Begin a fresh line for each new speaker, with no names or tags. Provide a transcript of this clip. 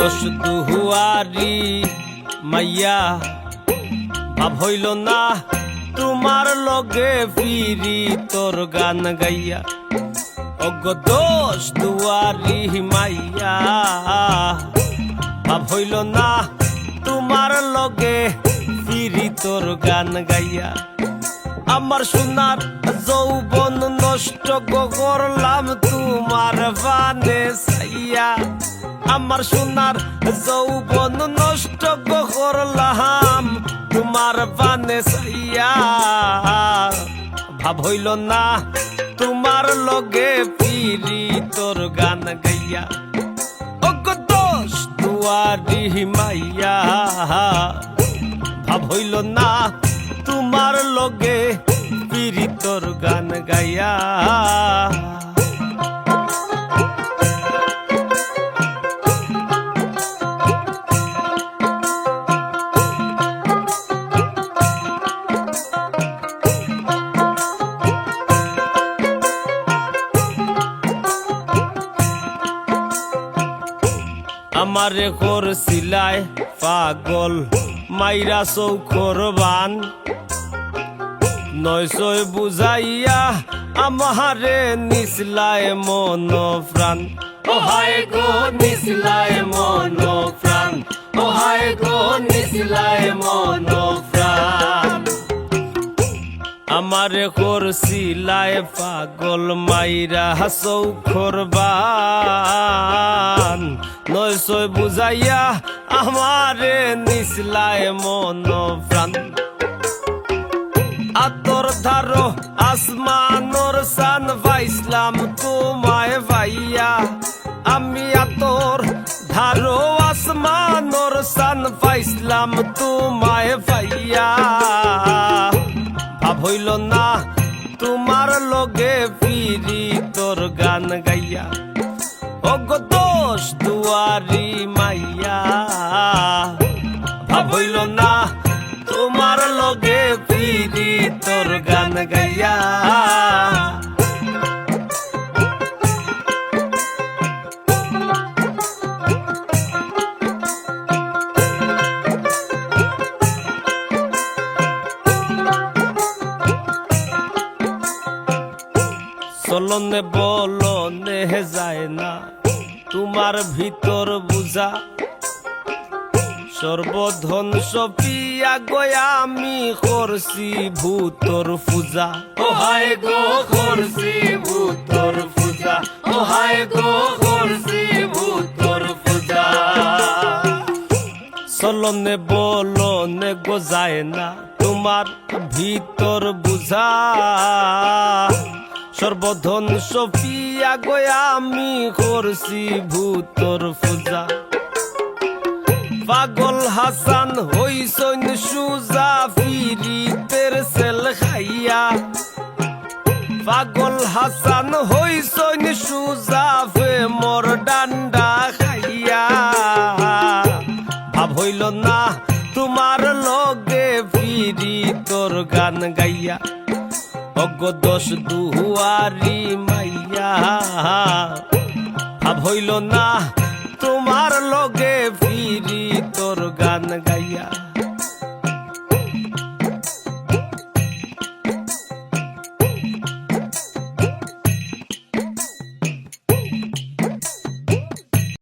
দোষ দুহুয়ারি মাইয়া ভাব হইল না তোমার লগে ফিরি তোর গান গাইয়া। অগ দোষ দুয়ারি মাইয়া ভাব হইল না তোমার লগে ফিরি তোর গান গাইয়া। আমার সোনার যৌবন নষ্ট করলাম তোমার বানে সাইয়া। আমার সোনার যৌবন নষ্ট করলাম তোমার বানে সাইয়া। ভাব হইল না তোমার লগে ফিরি তোর গান গাইয়া। অগ দোষ দুয়ারি মাইয়া ভাব হইল না তোমার লগে ফিরি তোর গান গাইয়া। আমারে করছিলায় পাগল মাইরা চৌখর বান। নয়সয় বুঝাইয়া আমারে নিসলায় মন প্রাণ। ও হায় গো নিসলায় মন প্রাণ, ও হায় গো নিসলায় মন প্রাণ। আমারে করছিলায় পাগল মাইরা চৌখর বান। নয়সয় বুঝাইয়া আমারে নিসলায় মন প্রাণ। আতর ধারো আসমানোর সান পাইসলাম তোমায় ভাইয়া। আমি আতর ধারো আসমানোর সান পাইসলাম তোমায় ভাইয়া। ভাব হইল না তোমার লগে ফিরি তোর গান গাইয়া। অগ দোষ দুয়ারি মাইয়া ভাব হইল না তোমার লগে ফিরি তোর গান গাইয়া। চলনে বলনে যায় না তোমার ভিতর বুঝা। সর্বধন সপিয়া গয়া আমি করছি ভূতর পূজা। ও হায় গো করছি ভূতর পূজা, ও হায় গো করছি ভূতর পূজা। চলনে বলনে গো যায় না তোমার ভিতর বুঝা। সর্বধন সপিয়া গয়া আমি করছি ভূতর পূজা। পাগল হাসান হইসন সুজা ফিরিতের সেল খাইয়া। পাগল হাসান হইসন সুজা ফে মোর ডান্ডা খাইয়া। ভাব হইল না তোমার লগে ফিরি তোর গান গাইয়া। অগ দোষ দুয়ারি মাইয়া ভাব হইল না তোমার লগে ফিরি তোর গান